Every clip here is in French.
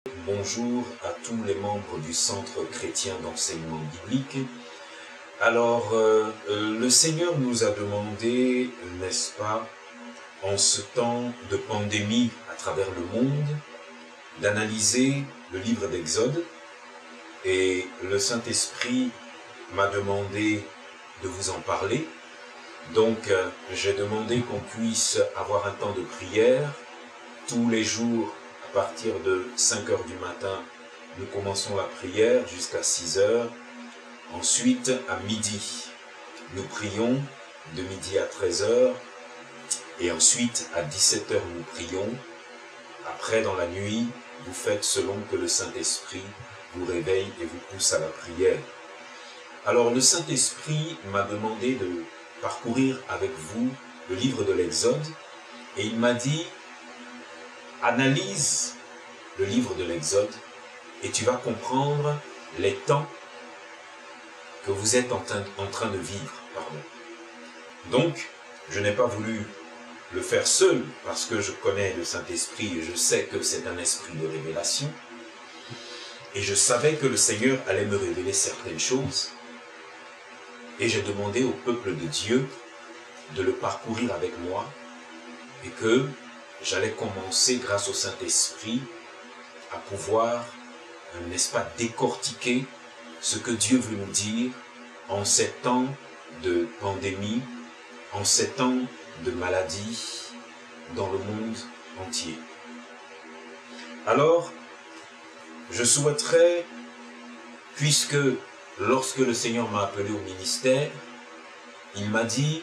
Bonjour à tous les membres du Centre chrétien d'enseignement biblique. Alors, le Seigneur nous a demandé, n'est-ce pas, en ce temps de pandémie à travers le monde, d'analyser le livre d'Exode. Et le Saint-Esprit m'a demandé de vous en parler. Donc, j'ai demandé qu'on puisse avoir un temps de prière tous les jours. À partir de 5 heures du matin, nous commençons la prière jusqu'à 6 heures. Ensuite, à midi, nous prions de midi à 13 heures. Et ensuite, à 17 heures, nous prions. Après, dans la nuit, vous faites selon que le Saint-Esprit vous réveille et vous pousse à la prière. Alors, le Saint-Esprit m'a demandé de parcourir avec vous le livre de l'Exode. Et il m'a dit, analyse le livre de l'Exode et tu vas comprendre les temps que vous êtes en train de vivre. Donc, je n'ai pas voulu le faire seul parce que je connais le Saint-Esprit et je sais que c'est un esprit de révélation. Et je savais que le Seigneur allait me révéler certaines choses. Et j'ai demandé au peuple de Dieu de le parcourir avec moi et que j'allais commencer, grâce au Saint-Esprit, à pouvoir, n'est-ce pas, décortiquer ce que Dieu veut nous dire en ces temps de pandémie, en ces temps de maladie dans le monde entier. Alors, je souhaiterais, puisque lorsque le Seigneur m'a appelé au ministère, il m'a dit,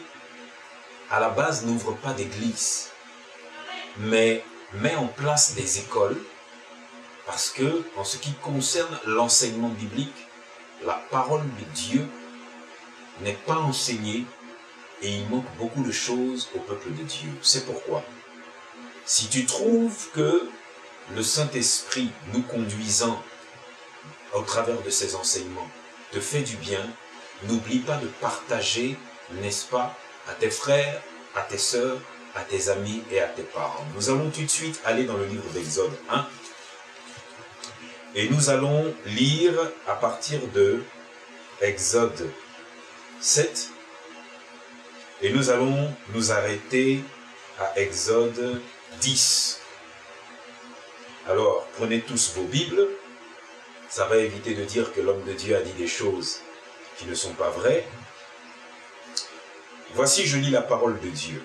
à la base, n'ouvre pas d'église, mais mets en place des écoles, parce que, en ce qui concerne l'enseignement biblique, la parole de Dieu n'est pas enseignée et il manque beaucoup de choses au peuple de Dieu. C'est pourquoi, si tu trouves que le Saint-Esprit nous conduisant au travers de ces enseignements te fait du bien, n'oublie pas de partager, n'est-ce pas, à tes frères, à tes sœurs, à tes amis et à tes parents. Nous allons tout de suite aller dans le livre d'Exode 1 et nous allons lire à partir de Exode 7 et nous allons nous arrêter à Exode 10. Alors, prenez tous vos Bibles, ça va éviter de dire que l'homme de Dieu a dit des choses qui ne sont pas vraies. Voici, je lis la parole de Dieu.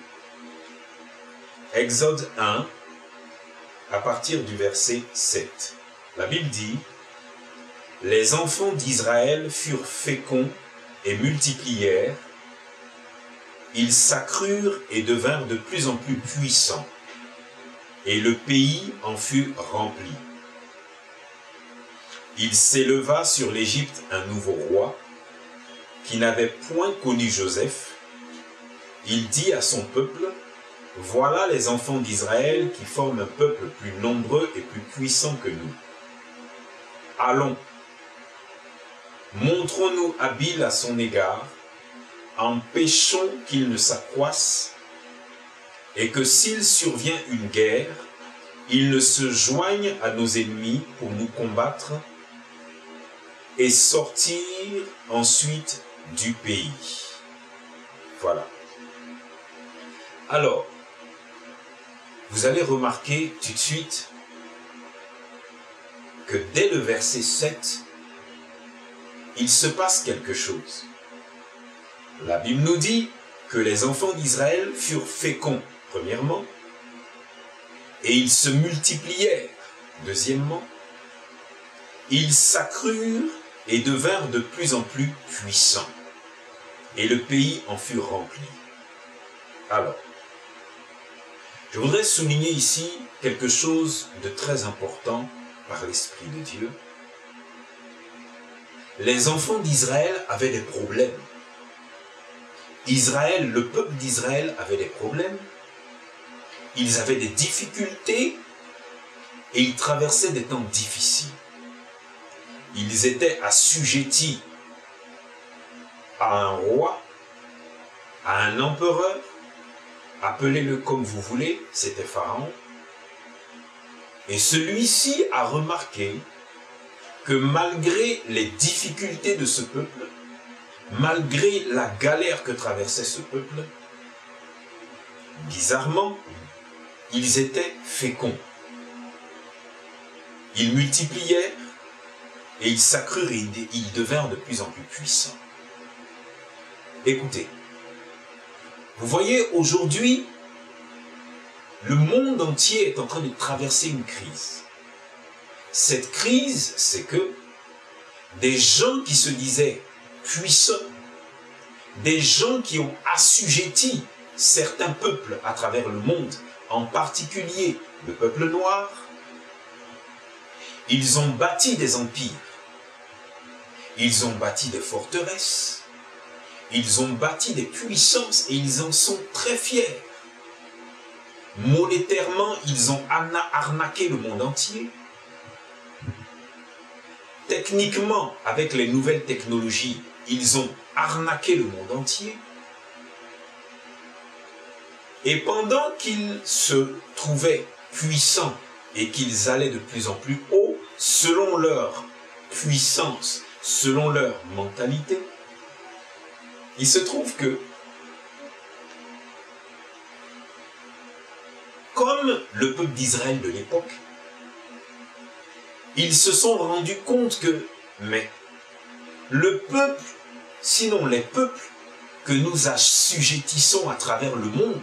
Exode 1, à partir du verset 7. La Bible dit, « Les enfants d'Israël furent féconds et multiplièrent, ils s'accrurent et devinrent de plus en plus puissants, et le pays en fut rempli. Il s'éleva sur l'Égypte un nouveau roi, qui n'avait point connu Joseph. Il dit à son peuple, « Voilà les enfants d'Israël qui forment un peuple plus nombreux et plus puissant que nous. Allons, montrons-nous habiles à son égard, empêchons qu'il ne s'accroisse, et que s'il survient une guerre, il ne se joigne à nos ennemis pour nous combattre et sortir ensuite du pays. » Voilà. Alors, vous allez remarquer tout de suite que dès le verset 7, il se passe quelque chose. La Bible nous dit que les enfants d'Israël furent féconds, premièrement, et ils se multiplièrent, deuxièmement, ils s'accrurent et devinrent de plus en plus puissants, et le pays en fut rempli. Alors, je voudrais souligner ici quelque chose de très important par l'Esprit de Dieu. Les enfants d'Israël avaient des problèmes. Israël, le peuple d'Israël avait des problèmes. Ils avaient des difficultés et ils traversaient des temps difficiles. Ils étaient assujettis à un roi, à un empereur, appelez-le comme vous voulez, c'était Pharaon. Et celui-ci a remarqué que malgré les difficultés de ce peuple, malgré la galère que traversait ce peuple, bizarrement, ils étaient féconds. Ils multiplièrent et ils s'accrurent et ils devinrent de plus en plus puissants. Écoutez, vous voyez, aujourd'hui, le monde entier est en train de traverser une crise. Cette crise, c'est que des gens qui se disaient puissants, des gens qui ont assujetti certains peuples à travers le monde, en particulier le peuple noir, ils ont bâti des empires, ils ont bâti des forteresses, ils ont bâti des puissances et ils en sont très fiers. Monétairement, ils ont arnaqué le monde entier. Techniquement, avec les nouvelles technologies, ils ont arnaqué le monde entier. Et pendant qu'ils se trouvaient puissants et qu'ils allaient de plus en plus haut, selon leur puissance, selon leur mentalité, il se trouve que, comme le peuple d'Israël de l'époque, ils se sont rendus compte que, mais le peuple, sinon les peuples que nous assujettissons à travers le monde,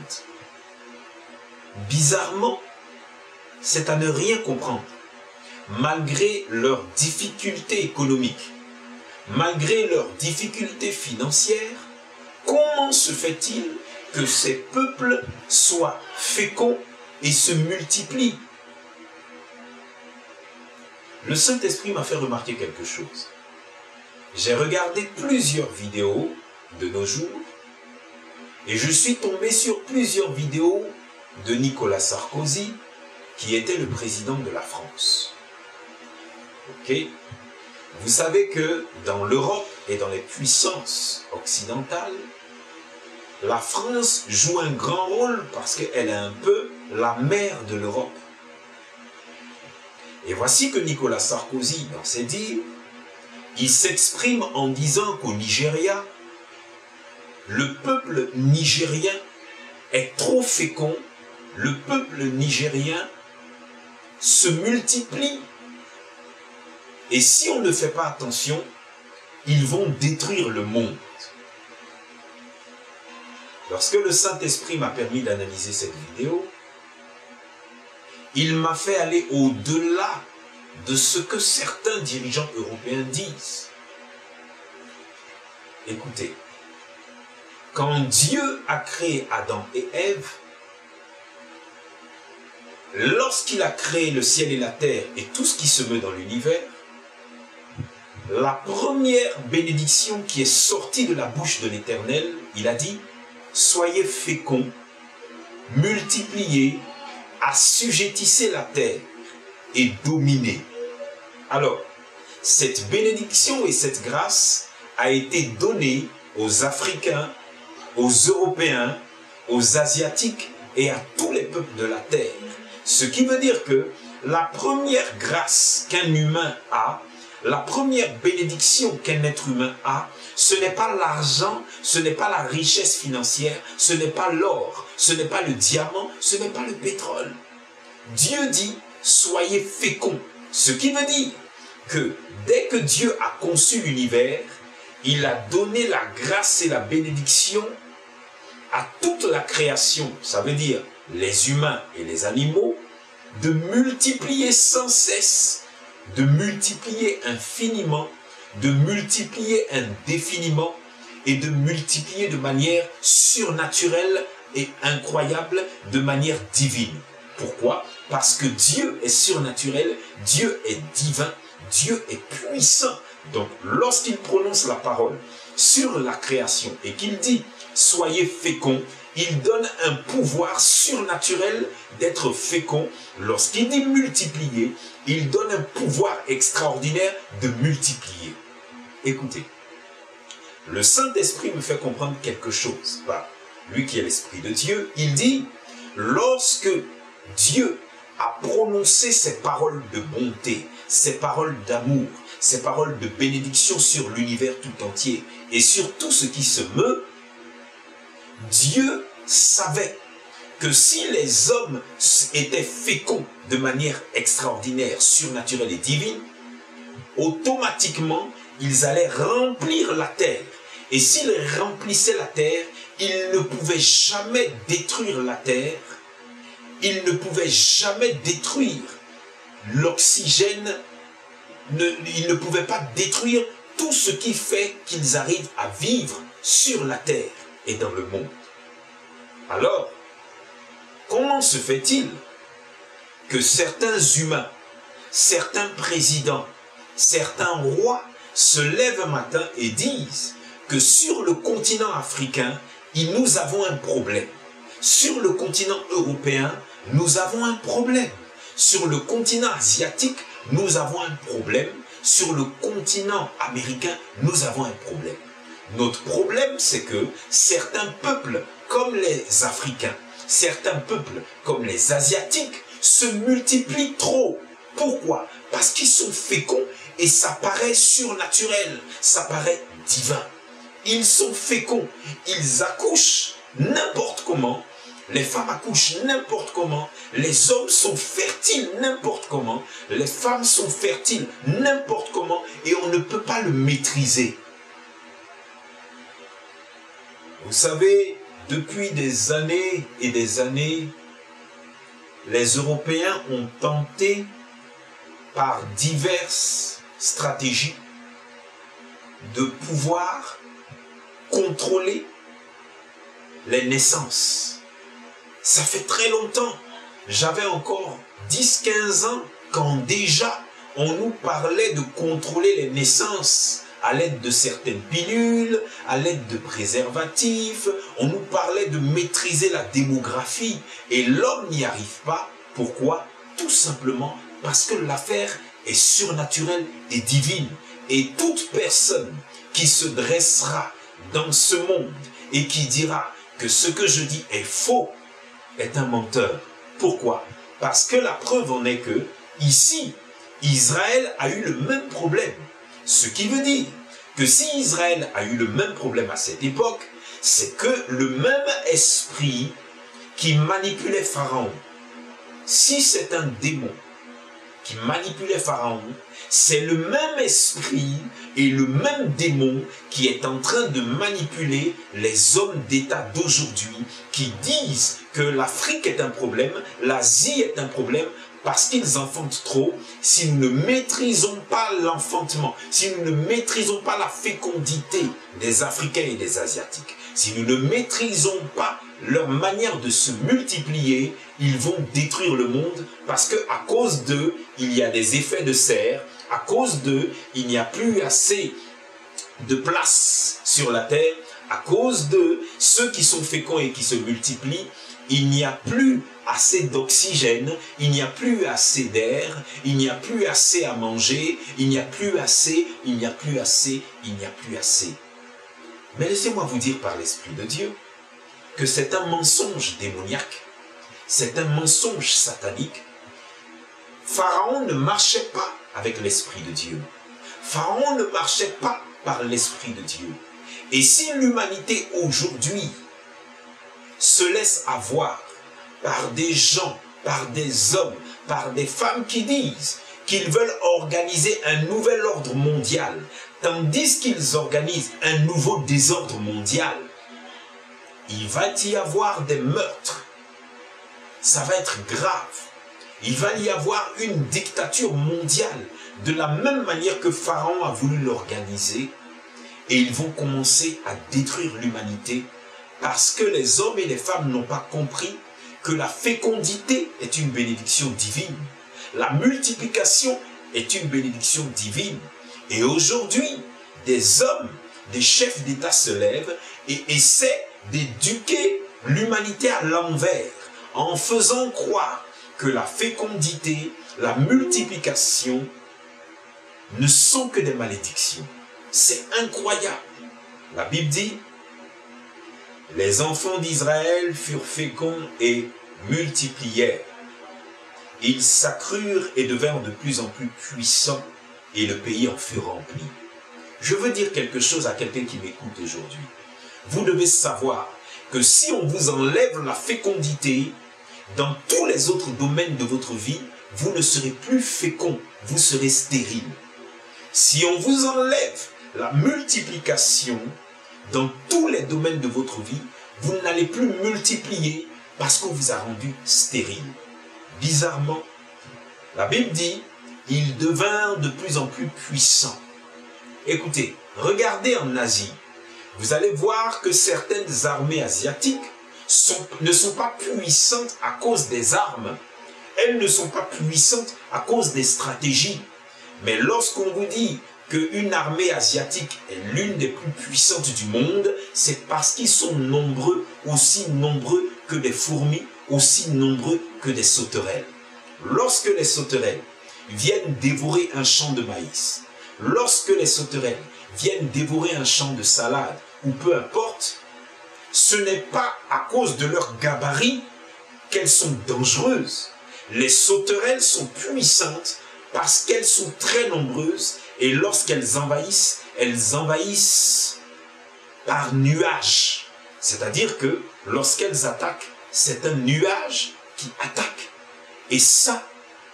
bizarrement, c'est à ne rien comprendre. Malgré leurs difficultés économiques, malgré leurs difficultés financières, comment se fait-il que ces peuples soient féconds et se multiplient? Le Saint-Esprit m'a fait remarquer quelque chose. J'ai regardé plusieurs vidéos de nos jours et je suis tombé sur plusieurs vidéos de Nicolas Sarkozy, qui était le président de la France. Ok? Vous savez que dans l'Europe et dans les puissances occidentales, la France joue un grand rôle parce qu'elle est un peu la mère de l'Europe. Et voici que Nicolas Sarkozy, dans ses dires, il s'exprime en disant qu'au Nigeria, le peuple nigérien est trop fécond, le peuple nigérien se multiplie. Et si on ne fait pas attention, ils vont détruire le monde. Lorsque le Saint-Esprit m'a permis d'analyser cette vidéo, il m'a fait aller au-delà de ce que certains dirigeants européens disent. Écoutez, quand Dieu a créé Adam et Ève, lorsqu'il a créé le ciel et la terre et tout ce qui se meut dans l'univers, la première bénédiction qui est sortie de la bouche de l'Éternel, il a dit « Soyez féconds, multipliez, assujettissez la terre et dominez. » Alors, cette bénédiction et cette grâce a été donnée aux Africains, aux Européens, aux Asiatiques et à tous les peuples de la terre. Ce qui veut dire que la première grâce qu'un humain a, la première bénédiction qu'un être humain a, ce n'est pas l'argent, ce n'est pas la richesse financière, ce n'est pas l'or, ce n'est pas le diamant, ce n'est pas le pétrole. Dieu dit, soyez féconds. Ce qui veut dire que dès que Dieu a conçu l'univers, il a donné la grâce et la bénédiction à toute la création, ça veut dire les humains et les animaux, de multiplier sans cesse, de multiplier infiniment, de multiplier indéfiniment et de multiplier de manière surnaturelle et incroyable, de manière divine. Pourquoi? Parce que Dieu est surnaturel, Dieu est divin, Dieu est puissant. Donc lorsqu'il prononce la parole sur la création et qu'il dit « soyez féconds », il donne un pouvoir surnaturel d'être fécond. Lorsqu'il dit multiplier, il donne un pouvoir extraordinaire de multiplier. Écoutez, le Saint-Esprit me fait comprendre quelque chose. Lui qui est l'Esprit de Dieu, il dit, lorsque Dieu à prononcer ces paroles de bonté, ces paroles d'amour, ces paroles de bénédiction sur l'univers tout entier et sur tout ce qui se meut, Dieu savait que si les hommes étaient féconds de manière extraordinaire, surnaturelle et divine, automatiquement, ils allaient remplir la terre. Et s'ils remplissaient la terre, ils ne pouvaient jamais détruire la terre, ils ne pouvaient jamais détruire l'oxygène, ils ne pouvaient pas détruire tout ce qui fait qu'ils arrivent à vivre sur la terre et dans le monde. Alors, comment se fait-il que certains humains, certains présidents, certains rois se lèvent un matin et disent que sur le continent africain, nous avons un problème. Sur le continent européen, nous avons un problème. Sur le continent asiatique, nous avons un problème. Sur le continent américain, nous avons un problème. Notre problème, c'est que certains peuples, comme les Africains, certains peuples, comme les Asiatiques, se multiplient trop. Pourquoi? Parce qu'ils sont féconds et ça paraît surnaturel, ça paraît divin. Ils sont féconds, ils accouchent n'importe comment, les femmes accouchent n'importe comment, les hommes sont fertiles n'importe comment, les femmes sont fertiles n'importe comment et on ne peut pas le maîtriser. Vous savez, depuis des années et des années, les Européens ont tenté par diverses stratégies de pouvoir contrôler les naissances. Ça fait très longtemps, j'avais encore 10-15 ans quand déjà on nous parlait de contrôler les naissances à l'aide de certaines pilules, à l'aide de préservatifs. On nous parlait de maîtriser la démographie et l'homme n'y arrive pas. Pourquoi? Tout simplement parce que l'affaire est surnaturelle et divine. Et toute personne qui se dressera dans ce monde et qui dira que ce que je dis est faux est un menteur. Pourquoi? Parce que la preuve en est que ici, Israël a eu le même problème. Ce qui veut dire que si Israël a eu le même problème à cette époque, c'est que le même esprit qui manipulait Pharaon, si c'est un démon qui manipulait Pharaon, c'est le même esprit et le même démon qui est en train de manipuler les hommes d'État d'aujourd'hui qui disent que l'Afrique est un problème, l'Asie est un problème, parce qu'ils enfantent trop. Si nous ne maîtrisons pas l'enfantement, si nous ne maîtrisons pas la fécondité des Africains et des Asiatiques, si nous ne maîtrisons pas leur manière de se multiplier, ils vont détruire le monde parce qu'à cause d'eux, il y a des effets de serre, à cause d'eux, il n'y a plus assez de place sur la terre, à cause d'eux, ceux qui sont féconds et qui se multiplient, il n'y a plus assez d'oxygène, il n'y a plus assez d'air, il n'y a plus assez à manger, il n'y a plus assez, il n'y a plus assez, il n'y a plus assez. Mais laissez-moi vous dire par l'Esprit de Dieu que c'est un mensonge démoniaque, c'est un mensonge satanique. Pharaon ne marchait pas avec l'Esprit de Dieu. Pharaon ne marchait pas par l'Esprit de Dieu. Et si l'humanité aujourd'hui se laisse avoir par des gens, par des hommes, par des femmes qui disent qu'ils veulent organiser un nouvel ordre mondial, tandis qu'ils organisent un nouveau désordre mondial, il va y avoir des meurtres. Ça va être grave. Il va y avoir une dictature mondiale, de la même manière que Pharaon a voulu l'organiser, et ils vont commencer à détruire l'humanité parce que les hommes et les femmes n'ont pas compris que la fécondité est une bénédiction divine. La multiplication est une bénédiction divine. Et aujourd'hui, des hommes, des chefs d'État se lèvent et essaient d'éduquer l'humanité à l'envers en faisant croire que la fécondité, la multiplication ne sont que des malédictions. C'est incroyable. La Bible dit: les enfants d'Israël furent féconds et multiplièrent. Ils s'accrurent et devinrent de plus en plus puissants, et le pays en fut rempli. Je veux dire quelque chose à quelqu'un qui m'écoute aujourd'hui. Vous devez savoir que si on vous enlève la fécondité, dans tous les autres domaines de votre vie, vous ne serez plus fécond, vous serez stérile. Si on vous enlève la multiplication, dans tous les domaines de votre vie, vous n'allez plus multiplier parce qu'on vous a rendu stérile. Bizarrement, la Bible dit, ils devinrent de plus en plus puissants. Écoutez, regardez en Asie, vous allez voir que certaines armées asiatiques ne sont pas puissantes à cause des armes, elles ne sont pas puissantes à cause des stratégies. Mais lorsqu'on vous dit qu'une armée asiatique est l'une des plus puissantes du monde, c'est parce qu'ils sont nombreux, aussi nombreux que des fourmis, aussi nombreux que des sauterelles. Lorsque les sauterelles viennent dévorer un champ de maïs, lorsque les sauterelles viennent dévorer un champ de salade, ou peu importe, ce n'est pas à cause de leur gabarit qu'elles sont dangereuses. Les sauterelles sont puissantes parce qu'elles sont très nombreuses et lorsqu'elles envahissent par nuage. C'est-à-dire que lorsqu'elles attaquent, c'est un nuage qui attaque. Et ça,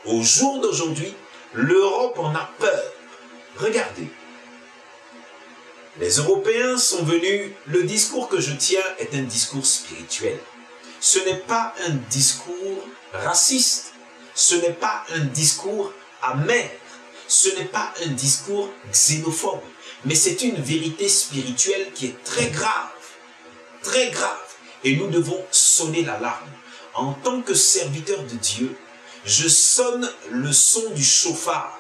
au jour d'aujourd'hui, l'Europe en a peur. Regardez. Les Européens sont venus, le discours que je tiens est un discours spirituel. Ce n'est pas un discours raciste, ce n'est pas un discours amer, ce n'est pas un discours xénophobe, mais c'est une vérité spirituelle qui est très grave, et nous devons sonner l'alarme. En tant que serviteur de Dieu, je sonne le son du chauffard,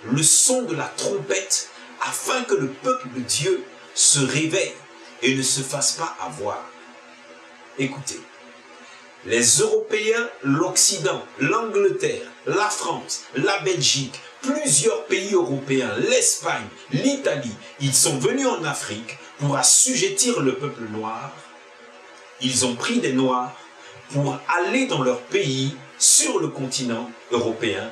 le son de la trompette, afin que le peuple de Dieu se réveille et ne se fasse pas avoir. Écoutez, les Européens, l'Occident, l'Angleterre, la France, la Belgique, plusieurs pays européens, l'Espagne, l'Italie, ils sont venus en Afrique pour assujettir le peuple noir. Ils ont pris des Noirs pour aller dans leur pays, sur le continent européen,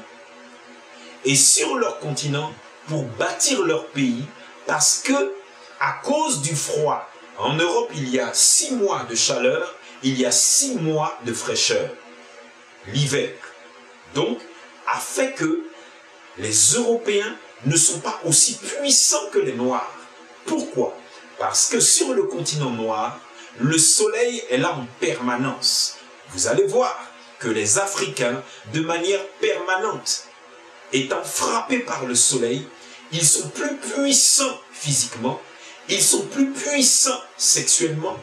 et sur leur continent, pour bâtir leur pays, parce que, à cause du froid, en Europe, il y a 6 mois de chaleur, il y a 6 mois de fraîcheur, l'hiver. Donc, a fait que les Européens ne sont pas aussi puissants que les Noirs. Pourquoi? Parce que sur le continent noir, le soleil est là en permanence. Vous allez voir que les Africains, de manière permanente, étant frappés par le soleil, ils sont plus puissants physiquement, ils sont plus puissants sexuellement.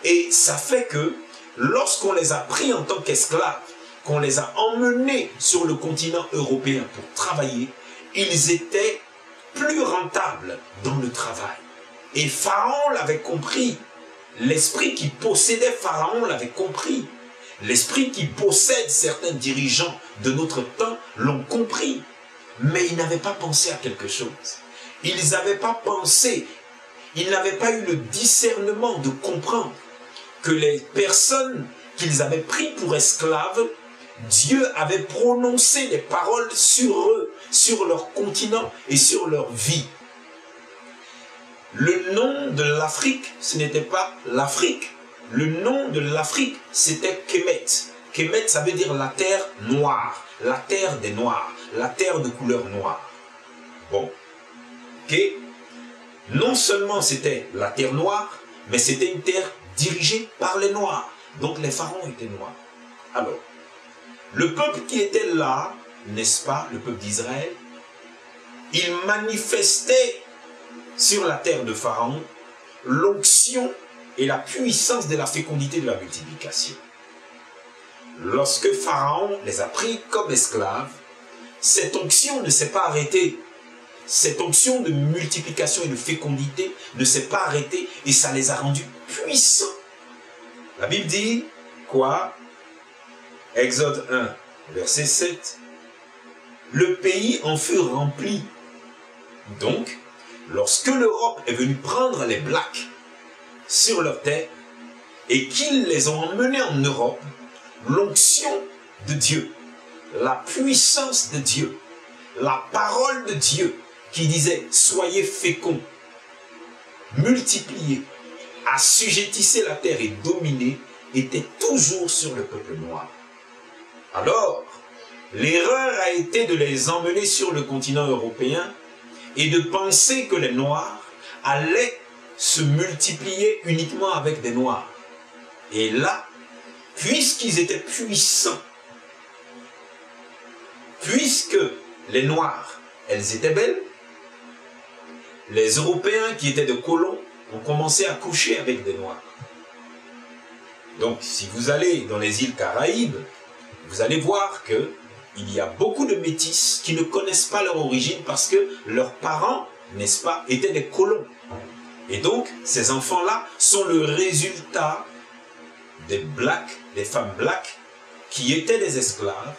Et ça fait que lorsqu'on les a pris en tant qu'esclaves, qu'on les a emmenés sur le continent européen pour travailler, ils étaient plus rentables dans le travail. Et Pharaon l'avait compris. L'esprit qui possédait Pharaon l'avait compris. L'esprit qui possède certains dirigeants de notre temps l'ont compris. Mais ils n'avaient pas pensé à quelque chose. Ils n'avaient pas pensé, ils n'avaient pas eu le discernement de comprendre que les personnes qu'ils avaient pris pour esclaves, Dieu avait prononcé des paroles sur eux, sur leur continent et sur leur vie. Le nom de l'Afrique, ce n'était pas l'Afrique. Le nom de l'Afrique, c'était Kemet. Kemet, ça veut dire la terre noire, la terre des Noirs, la terre de couleur noire. Bon, ok. Non seulement c'était la terre noire, mais c'était une terre dirigée par les Noirs. Donc les pharaons étaient noirs. Alors, le peuple qui était là, n'est-ce pas, le peuple d'Israël, il manifestait sur la terre de Pharaon l'onction et la puissance de la fécondité de la multiplication. Lorsque Pharaon les a pris comme esclaves, cette onction ne s'est pas arrêtée. Cette onction de multiplication et de fécondité ne s'est pas arrêtée et ça les a rendus puissants. La Bible dit quoi? Exode 1, verset 7. Le pays en fut rempli. Donc, lorsque l'Europe est venue prendre les Blacks sur leur terre et qu'ils les ont emmenés en Europe, l'onction de Dieu, la puissance de Dieu, la parole de Dieu qui disait « Soyez féconds, multipliez, assujettissez la terre et dominez » était toujours sur le peuple noir. Alors, l'erreur a été de les emmener sur le continent européen et de penser que les Noirs allaient se multiplier uniquement avec des Noirs. Et là, puisqu'ils étaient puissants, puisque les Noirs, elles étaient belles, les Européens qui étaient de colons ont commencé à coucher avec des Noirs. Donc, si vous allez dans les îles Caraïbes, vous allez voir qu'il y a beaucoup de métis qui ne connaissent pas leur origine parce que leurs parents, n'est-ce pas, étaient des colons. Et donc, ces enfants-là sont le résultat des blacks, des femmes blacks, qui étaient des esclaves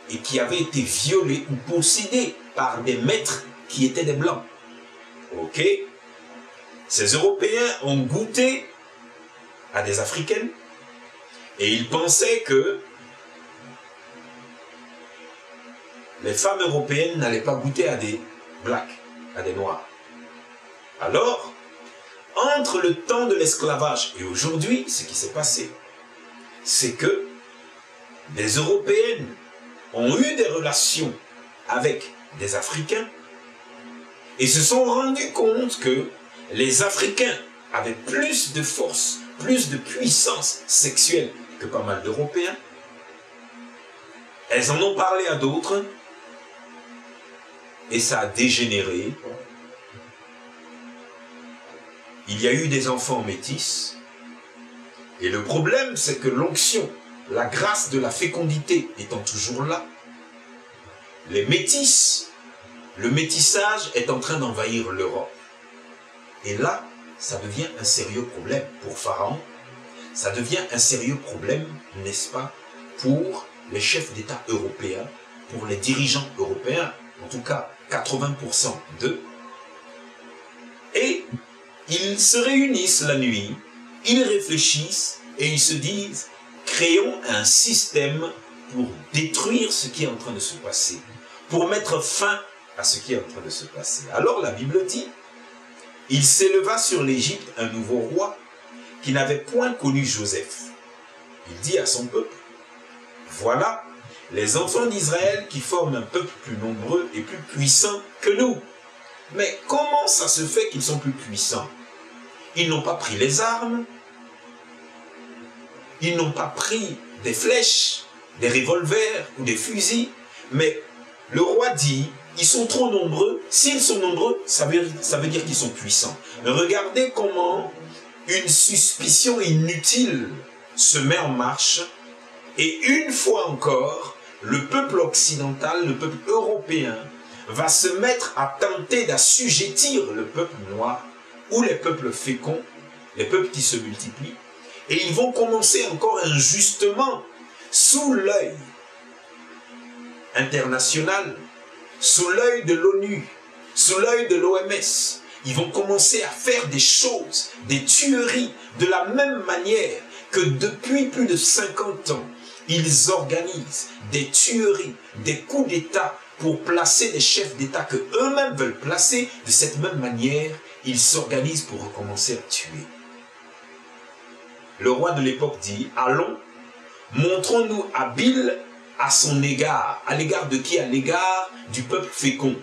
et qui avaient été violés ou possédés par des maîtres qui étaient des blancs. Ok? Ces Européens ont goûté à des Africaines et ils pensaient que les femmes européennes n'allaient pas goûter à des blacks, à des noirs. Alors, entre le temps de l'esclavage et aujourd'hui, ce qui s'est passé, c'est que des Européennes ont eu des relations avec des Africains et se sont rendus compte que les Africains avaient plus de force, plus de puissance sexuelle que pas mal d'Européens. Elles en ont parlé à d'autres et ça a dégénéré. Il y a eu des enfants métis et le problème c'est que l'onction, la grâce de la fécondité étant toujours là, les métis, le métissage est en train d'envahir l'Europe. Et là, ça devient un sérieux problème pour Pharaon, ça devient un sérieux problème, n'est-ce pas, pour les chefs d'État européens, pour les dirigeants européens, en tout cas 80% d'eux. Et ils se réunissent la nuit, ils réfléchissent et ils se disent « Créons un système pour détruire ce qui est en train de se passer, pour mettre fin à ce qui est en train de se passer. » Alors la Bible dit « Il s'éleva sur l'Égypte un nouveau roi qui n'avait point connu Joseph. Il dit à son peuple « Voilà les enfants d'Israël qui forment un peuple plus nombreux et plus puissant que nous. » Mais comment ça se fait qu'ils sont plus puissants? Ils n'ont pas pris les armes, ils n'ont pas pris des flèches, des revolvers ou des fusils, mais le roi dit, ils sont trop nombreux. S'ils sont nombreux, ça veut dire qu'ils sont puissants. Regardez comment une suspicion inutile se met en marche et une fois encore, le peuple occidental, le peuple européen, va se mettre à tenter d'assujettir le peuple noir ou les peuples féconds, les peuples qui se multiplient, et ils vont commencer encore injustement, sous l'œil international, sous l'œil de l'ONU, sous l'œil de l'OMS, ils vont commencer à faire des choses, des tueries, de la même manière que depuis plus de 50 ans, ils organisent des tueries, des coups d'État pour placer des chefs d'État que eux-mêmes veulent placer. De cette même manière, ils s'organisent pour recommencer à tuer. Le roi de l'époque dit, allons, montrons-nous habiles à son égard. À l'égard de qui? À l'égard du peuple fécond.